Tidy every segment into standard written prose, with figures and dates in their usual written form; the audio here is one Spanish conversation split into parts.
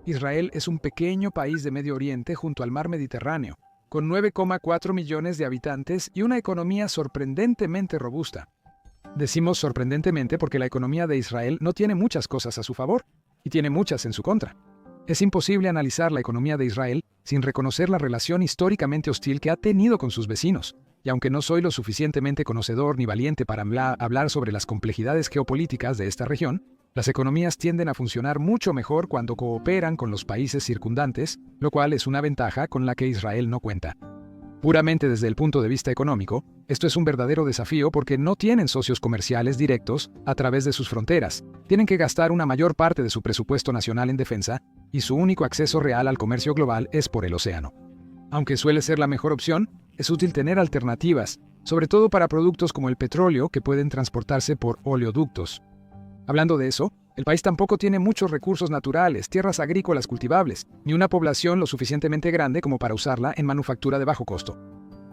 Israel es un pequeño país de Medio Oriente junto al mar Mediterráneo, con 9,4 millones de habitantes y una economía sorprendentemente robusta. Decimos sorprendentemente porque la economía de Israel no tiene muchas cosas a su favor, y tiene muchas en su contra. Es imposible analizar la economía de Israel sin reconocer la relación históricamente hostil que ha tenido con sus vecinos, y aunque no soy lo suficientemente conocedor ni valiente para hablar sobre las complejidades geopolíticas de esta región, las economías tienden a funcionar mucho mejor cuando cooperan con los países circundantes, lo cual es una ventaja con la que Israel no cuenta. Puramente desde el punto de vista económico, esto es un verdadero desafío porque no tienen socios comerciales directos a través de sus fronteras, tienen que gastar una mayor parte de su presupuesto nacional en defensa, y su único acceso real al comercio global es por el océano. Aunque suele ser la mejor opción, es útil tener alternativas, sobre todo para productos como el petróleo que pueden transportarse por oleoductos. Hablando de eso, el país tampoco tiene muchos recursos naturales, tierras agrícolas cultivables, ni una población lo suficientemente grande como para usarla en manufactura de bajo costo.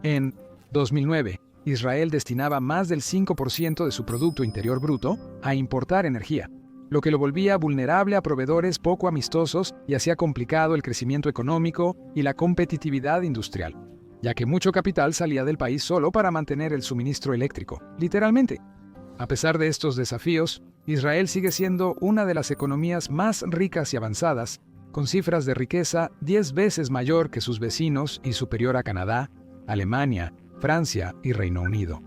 En 2009, Israel destinaba más del 5% de su Producto Interior Bruto a importar energía, lo que lo volvía vulnerable a proveedores poco amistosos y hacía complicado el crecimiento económico y la competitividad industrial, ya que mucho capital salía del país solo para mantener el suministro eléctrico, literalmente. A pesar de estos desafíos, Israel sigue siendo una de las economías más ricas y avanzadas, con cifras de riqueza 10 veces mayor que sus vecinos y superior a Canadá, Alemania, Francia y Reino Unido.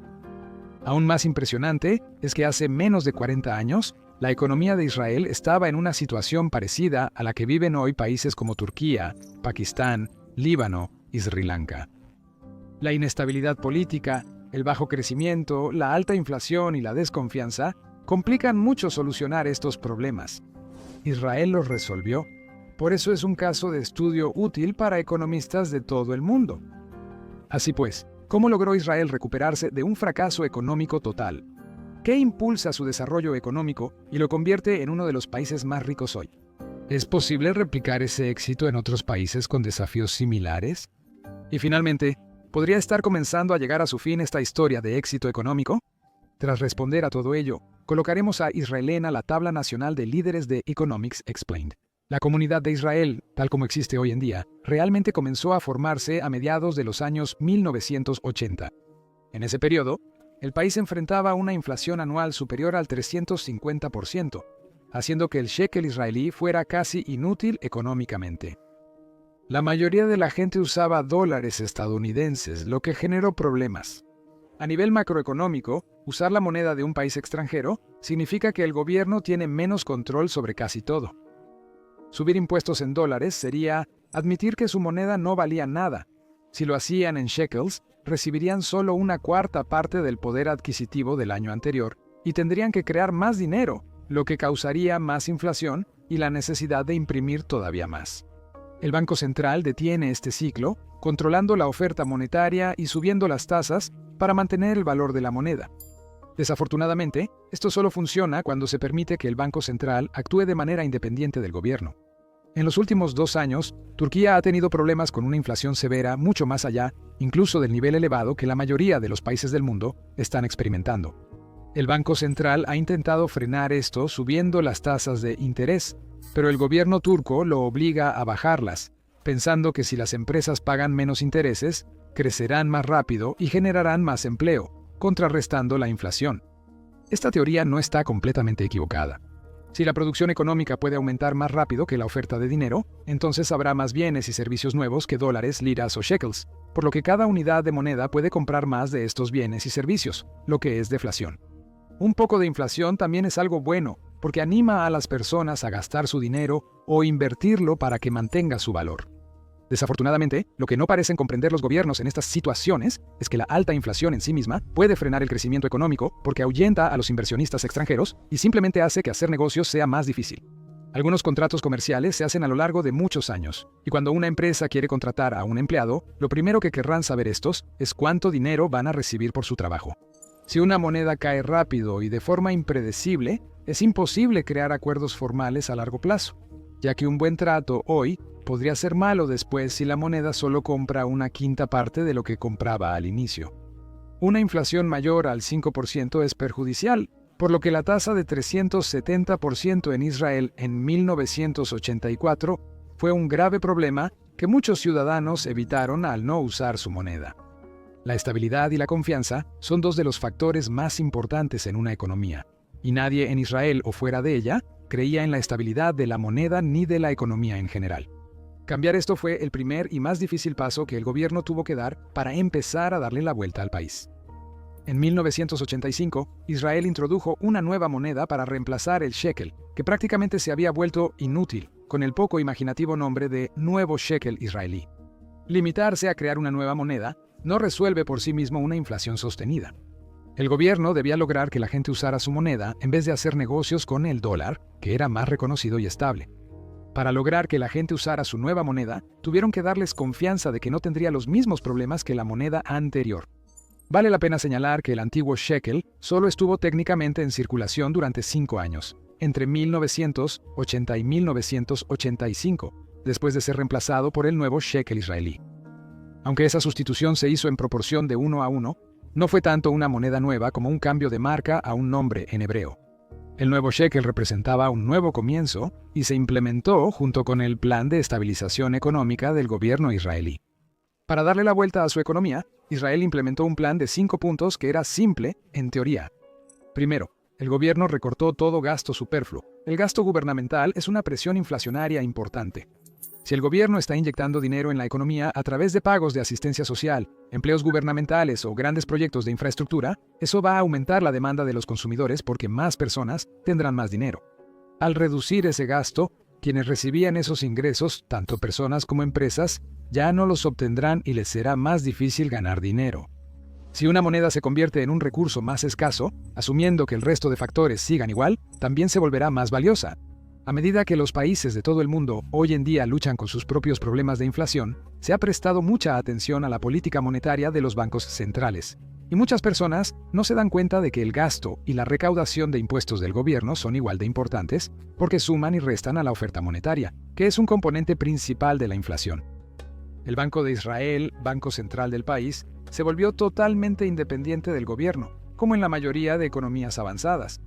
Aún más impresionante es que hace menos de 40 años, la economía de Israel estaba en una situación parecida a la que viven hoy países como Turquía, Pakistán, Líbano y Sri Lanka. La inestabilidad política, el bajo crecimiento, la alta inflación y la desconfianza complican mucho solucionar estos problemas. Israel los resolvió. Por eso es un caso de estudio útil para economistas de todo el mundo. Así pues, ¿cómo logró Israel recuperarse de un fracaso económico total? ¿Qué impulsa su desarrollo económico y lo convierte en uno de los países más ricos hoy? ¿Es posible replicar ese éxito en otros países con desafíos similares? Y finalmente, ¿podría estar comenzando a llegar a su fin esta historia de éxito económico? Tras responder a todo ello, colocaremos a Israel en la tabla nacional de líderes de Economics Explained. La comunidad de Israel, tal como existe hoy en día, realmente comenzó a formarse a mediados de los años 1980. En ese periodo, el país enfrentaba una inflación anual superior al 350%, haciendo que el shekel israelí fuera casi inútil económicamente. La mayoría de la gente usaba dólares estadounidenses, lo que generó problemas. A nivel macroeconómico, usar la moneda de un país extranjero significa que el gobierno tiene menos control sobre casi todo. Subir impuestos en dólares sería admitir que su moneda no valía nada. Si lo hacían en shekels, recibirían solo una cuarta parte del poder adquisitivo del año anterior y tendrían que crear más dinero, lo que causaría más inflación y la necesidad de imprimir todavía más. El Banco Central detiene este ciclo, controlando la oferta monetaria y subiendo las tasas para mantener el valor de la moneda. Desafortunadamente, esto solo funciona cuando se permite que el Banco Central actúe de manera independiente del gobierno. En los últimos 2 años, Turquía ha tenido problemas con una inflación severa mucho más allá, incluso del nivel elevado que la mayoría de los países del mundo están experimentando. El Banco Central ha intentado frenar esto subiendo las tasas de interés, pero el gobierno turco lo obliga a bajarlas, pensando que si las empresas pagan menos intereses, crecerán más rápido y generarán más empleo, contrarrestando la inflación. Esta teoría no está completamente equivocada. Si la producción económica puede aumentar más rápido que la oferta de dinero, entonces habrá más bienes y servicios nuevos que dólares, liras o shekels, por lo que cada unidad de moneda puede comprar más de estos bienes y servicios, lo que es deflación. Un poco de inflación también es algo bueno, porque anima a las personas a gastar su dinero o invertirlo para que mantenga su valor. Desafortunadamente, lo que no parecen comprender los gobiernos en estas situaciones es que la alta inflación en sí misma puede frenar el crecimiento económico porque ahuyenta a los inversionistas extranjeros y simplemente hace que hacer negocios sea más difícil. Algunos contratos comerciales se hacen a lo largo de muchos años, y cuando una empresa quiere contratar a un empleado, lo primero que querrán saber estos es cuánto dinero van a recibir por su trabajo. Si una moneda cae rápido y de forma impredecible, es imposible crear acuerdos formales a largo plazo, ya que un buen trato hoy podría ser malo después si la moneda solo compra una quinta parte de lo que compraba al inicio. Una inflación mayor al 5% es perjudicial, por lo que la tasa de 370% en Israel en 1984 fue un grave problema que muchos ciudadanos evitaron al no usar su moneda. La estabilidad y la confianza son dos de los factores más importantes en una economía, y nadie en Israel o fuera de ella creía en la estabilidad de la moneda ni de la economía en general. Cambiar esto fue el primer y más difícil paso que el gobierno tuvo que dar para empezar a darle la vuelta al país. En 1985, Israel introdujo una nueva moneda para reemplazar el shekel, que prácticamente se había vuelto inútil, con el poco imaginativo nombre de nuevo shekel israelí. Limitarse a crear una nueva moneda no resuelve por sí mismo una inflación sostenida. El gobierno debía lograr que la gente usara su moneda en vez de hacer negocios con el dólar, que era más reconocido y estable. Para lograr que la gente usara su nueva moneda, tuvieron que darles confianza de que no tendría los mismos problemas que la moneda anterior. Vale la pena señalar que el antiguo shekel solo estuvo técnicamente en circulación durante 5 años, entre 1980 y 1985, después de ser reemplazado por el nuevo shekel israelí. Aunque esa sustitución se hizo en proporción de 1 a 1, no fue tanto una moneda nueva como un cambio de marca a un nombre en hebreo. El nuevo shekel representaba un nuevo comienzo y se implementó junto con el plan de estabilización económica del gobierno israelí. Para darle la vuelta a su economía, Israel implementó un plan de 5 puntos que era simple en teoría. Primero, el gobierno recortó todo gasto superfluo. El gasto gubernamental es una presión inflacionaria importante. Si el gobierno está inyectando dinero en la economía a través de pagos de asistencia social, empleos gubernamentales o grandes proyectos de infraestructura, eso va a aumentar la demanda de los consumidores porque más personas tendrán más dinero. Al reducir ese gasto, quienes recibían esos ingresos, tanto personas como empresas, ya no los obtendrán y les será más difícil ganar dinero. Si una moneda se convierte en un recurso más escaso, asumiendo que el resto de factores sigan igual, también se volverá más valiosa. A medida que los países de todo el mundo hoy en día luchan con sus propios problemas de inflación, se ha prestado mucha atención a la política monetaria de los bancos centrales. Y muchas personas no se dan cuenta de que el gasto y la recaudación de impuestos del gobierno son igual de importantes porque suman y restan a la oferta monetaria, que es un componente principal de la inflación. El Banco de Israel, banco central del país, se volvió totalmente independiente del gobierno, como en la mayoría de economías avanzadas.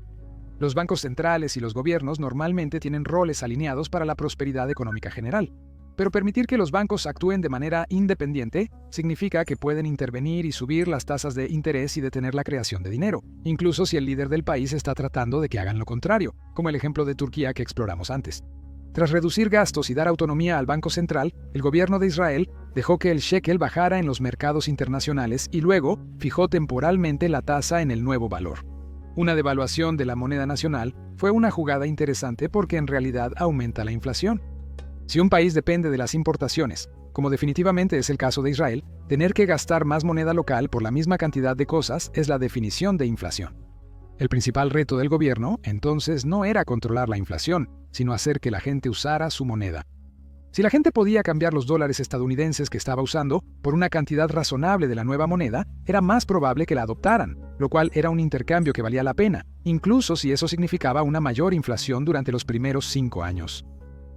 Los bancos centrales y los gobiernos normalmente tienen roles alineados para la prosperidad económica general, pero permitir que los bancos actúen de manera independiente significa que pueden intervenir y subir las tasas de interés y detener la creación de dinero, incluso si el líder del país está tratando de que hagan lo contrario, como el ejemplo de Turquía que exploramos antes. Tras reducir gastos y dar autonomía al Banco Central, el gobierno de Israel dejó que el shekel bajara en los mercados internacionales y luego fijó temporalmente la tasa en el nuevo valor. Una devaluación de la moneda nacional fue una jugada interesante porque en realidad aumenta la inflación. Si un país depende de las importaciones, como definitivamente es el caso de Israel, tener que gastar más moneda local por la misma cantidad de cosas es la definición de inflación. El principal reto del gobierno, entonces, no era controlar la inflación, sino hacer que la gente usara su moneda. Si la gente podía cambiar los dólares estadounidenses que estaba usando por una cantidad razonable de la nueva moneda, era más probable que la adoptaran, lo cual era un intercambio que valía la pena, incluso si eso significaba una mayor inflación durante los primeros 5 años.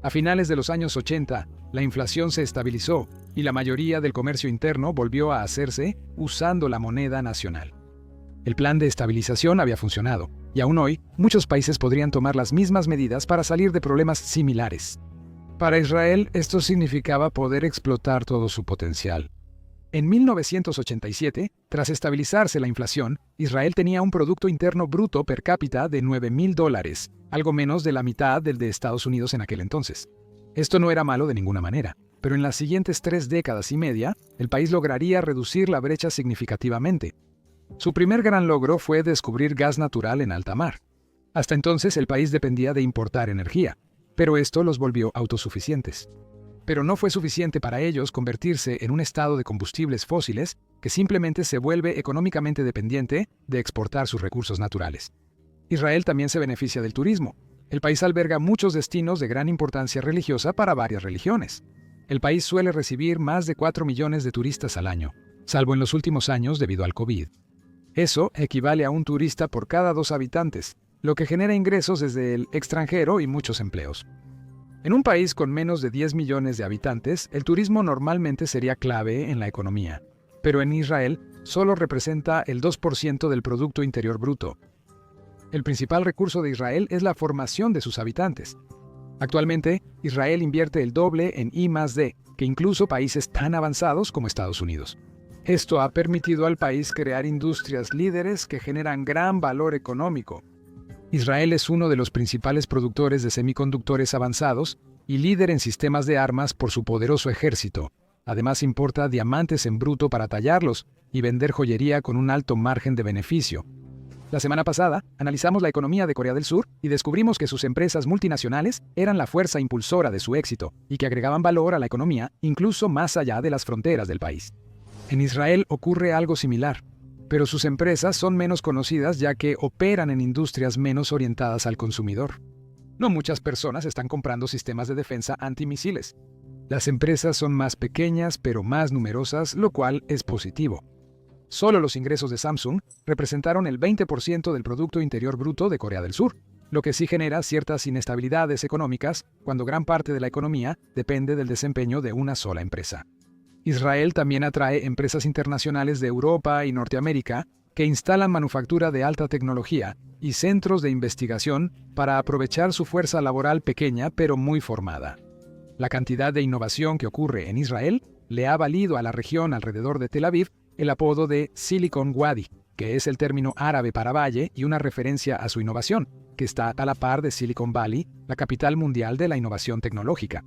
A finales de los años 80, la inflación se estabilizó y la mayoría del comercio interno volvió a hacerse usando la moneda nacional. El plan de estabilización había funcionado, y aún hoy, muchos países podrían tomar las mismas medidas para salir de problemas similares. Para Israel, esto significaba poder explotar todo su potencial. En 1987, tras estabilizarse la inflación, Israel tenía un Producto Interno Bruto per cápita de $9,000, algo menos de la mitad del de Estados Unidos en aquel entonces. Esto no era malo de ninguna manera, pero en las siguientes 3 décadas y media, el país lograría reducir la brecha significativamente. Su primer gran logro fue descubrir gas natural en alta mar. Hasta entonces el país dependía de importar energía, pero esto los volvió autosuficientes. Pero no fue suficiente para ellos convertirse en un estado de combustibles fósiles que simplemente se vuelve económicamente dependiente de exportar sus recursos naturales. Israel también se beneficia del turismo. El país alberga muchos destinos de gran importancia religiosa para varias religiones. El país suele recibir más de 4 millones de turistas al año, salvo en los últimos años debido al COVID. Eso equivale a un turista por cada 2 habitantes, lo que genera ingresos desde el extranjero y muchos empleos. En un país con menos de 10 millones de habitantes, el turismo normalmente sería clave en la economía, pero en Israel solo representa el 2% del Producto Interior Bruto. El principal recurso de Israel es la formación de sus habitantes. Actualmente, Israel invierte el doble en I+D que incluso países tan avanzados como Estados Unidos. Esto ha permitido al país crear industrias líderes que generan gran valor económico. Israel es uno de los principales productores de semiconductores avanzados y líder en sistemas de armas por su poderoso ejército. Además, importa diamantes en bruto para tallarlos y vender joyería con un alto margen de beneficio. La semana pasada, analizamos la economía de Corea del Sur y descubrimos que sus empresas multinacionales eran la fuerza impulsora de su éxito y que agregaban valor a la economía incluso más allá de las fronteras del país. En Israel ocurre algo similar, pero sus empresas son menos conocidas ya que operan en industrias menos orientadas al consumidor. No muchas personas están comprando sistemas de defensa antimisiles. Las empresas son más pequeñas pero más numerosas, lo cual es positivo. Solo los ingresos de Samsung representaron el 20% del Producto Interior Bruto de Corea del Sur, lo que sí genera ciertas inestabilidades económicas cuando gran parte de la economía depende del desempeño de una sola empresa. Israel también atrae empresas internacionales de Europa y Norteamérica que instalan manufactura de alta tecnología y centros de investigación para aprovechar su fuerza laboral pequeña pero muy formada. La cantidad de innovación que ocurre en Israel le ha valido a la región alrededor de Tel Aviv el apodo de Silicon Wadi, que es el término árabe para valle y una referencia a su innovación, que está a la par de Silicon Valley, la capital mundial de la innovación tecnológica.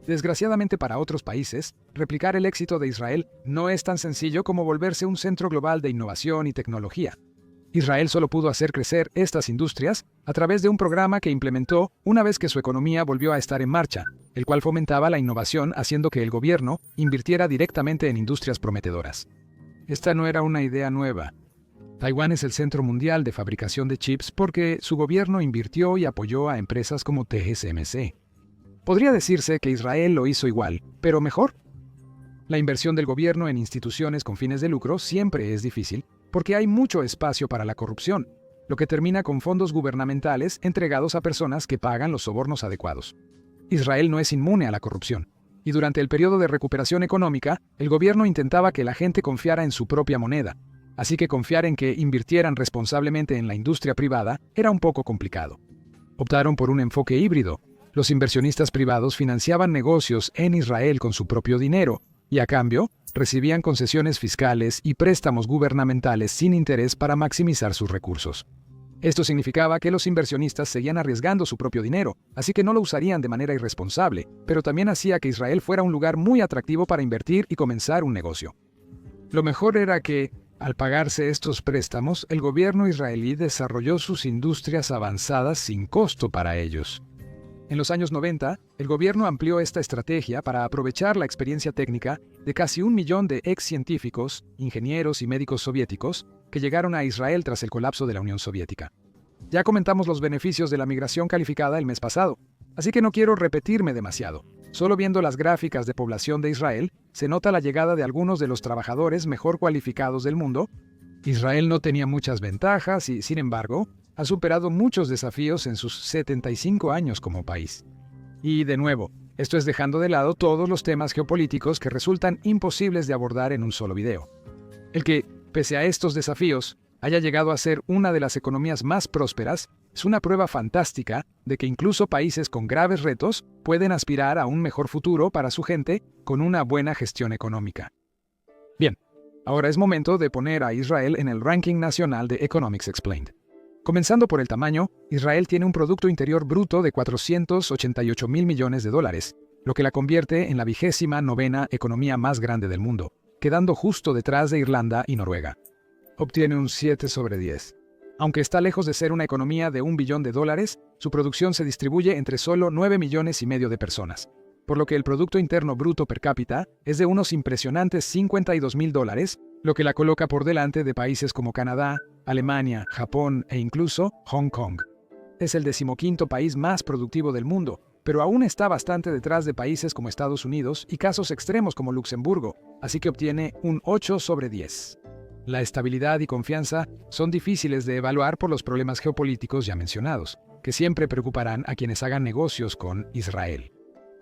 Desgraciadamente para otros países, replicar el éxito de Israel no es tan sencillo como volverse un centro global de innovación y tecnología. Israel solo pudo hacer crecer estas industrias a través de un programa que implementó una vez que su economía volvió a estar en marcha, el cual fomentaba la innovación haciendo que el gobierno invirtiera directamente en industrias prometedoras. Esta no era una idea nueva. Taiwán es el centro mundial de fabricación de chips porque su gobierno invirtió y apoyó a empresas como TSMC. Podría decirse que Israel lo hizo igual, pero mejor. La inversión del gobierno en instituciones con fines de lucro siempre es difícil porque hay mucho espacio para la corrupción, lo que termina con fondos gubernamentales entregados a personas que pagan los sobornos adecuados. Israel no es inmune a la corrupción. Y durante el periodo de recuperación económica, el gobierno intentaba que la gente confiara en su propia moneda, así que confiar en que invirtieran responsablemente en la industria privada era un poco complicado. Optaron por un enfoque híbrido. Los inversionistas privados financiaban negocios en Israel con su propio dinero, y a cambio, recibían concesiones fiscales y préstamos gubernamentales sin interés para maximizar sus recursos. Esto significaba que los inversionistas seguían arriesgando su propio dinero, así que no lo usarían de manera irresponsable, pero también hacía que Israel fuera un lugar muy atractivo para invertir y comenzar un negocio. Lo mejor era que, al pagarse estos préstamos, el gobierno israelí desarrolló sus industrias avanzadas sin costo para ellos. En los años 90, el gobierno amplió esta estrategia para aprovechar la experiencia técnica de casi 1 millón de ex-científicos, ingenieros y médicos soviéticos que llegaron a Israel tras el colapso de la Unión Soviética. Ya comentamos los beneficios de la migración calificada el mes pasado, así que no quiero repetirme demasiado. Solo viendo las gráficas de población de Israel, se nota la llegada de algunos de los trabajadores mejor cualificados del mundo. Israel no tenía muchas ventajas y, sin embargo, ha superado muchos desafíos en sus 75 años como país. Y, de nuevo, esto es dejando de lado todos los temas geopolíticos que resultan imposibles de abordar en un solo video. El que, pese a estos desafíos, haya llegado a ser una de las economías más prósperas es una prueba fantástica de que incluso países con graves retos pueden aspirar a un mejor futuro para su gente con una buena gestión económica. Bien, ahora es momento de poner a Israel en el ranking nacional de Economics Explained. Comenzando por el tamaño, Israel tiene un Producto Interior Bruto de 488 mil millones de dólares, lo que la convierte en la 29ª economía más grande del mundo, quedando justo detrás de Irlanda y Noruega. Obtiene un 7 sobre 10. Aunque está lejos de ser una economía de $1 billón, su producción se distribuye entre solo 9,5 millones de personas, por lo que el Producto Interno Bruto per cápita es de unos impresionantes $52,000, lo que la coloca por delante de países como Canadá, Alemania, Japón e incluso Hong Kong. Es el 15º país más productivo del mundo, pero aún está bastante detrás de países como Estados Unidos y casos extremos como Luxemburgo, así que obtiene un 8 sobre 10. La estabilidad y confianza son difíciles de evaluar por los problemas geopolíticos ya mencionados, que siempre preocuparán a quienes hagan negocios con Israel.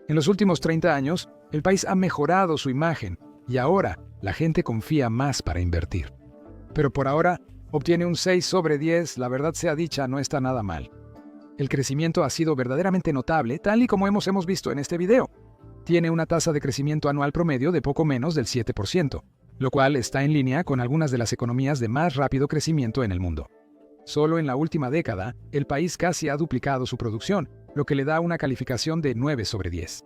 En los últimos 30 años, el país ha mejorado su imagen y ahora la gente confía más para invertir. Pero por ahora, obtiene un 6 sobre 10, la verdad sea dicha, no está nada mal. El crecimiento ha sido verdaderamente notable, tal y como hemos visto en este video. Tiene una tasa de crecimiento anual promedio de poco menos del 7%, lo cual está en línea con algunas de las economías de más rápido crecimiento en el mundo. Solo en la última década, el país casi ha duplicado su producción, lo que le da una calificación de 9 sobre 10.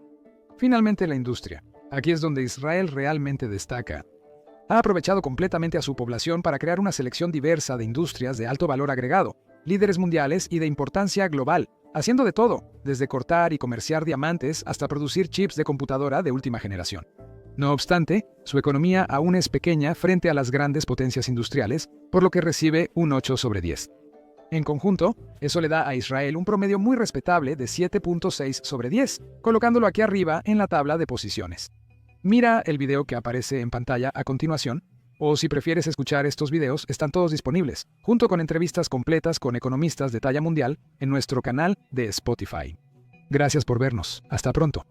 Finalmente, la industria. Aquí es donde Israel realmente destaca. Ha aprovechado completamente a su población para crear una selección diversa de industrias de alto valor agregado, líderes mundiales y de importancia global, haciendo de todo, desde cortar y comerciar diamantes hasta producir chips de computadora de última generación. No obstante, su economía aún es pequeña frente a las grandes potencias industriales, por lo que recibe un 8 sobre 10. En conjunto, eso le da a Israel un promedio muy respetable de 7.6 sobre 10, colocándolo aquí arriba en la tabla de posiciones. Mira el video que aparece en pantalla a continuación, o si prefieres escuchar estos videos, están todos disponibles, junto con entrevistas completas con economistas de talla mundial, en nuestro canal de Spotify. Gracias por vernos. Hasta pronto.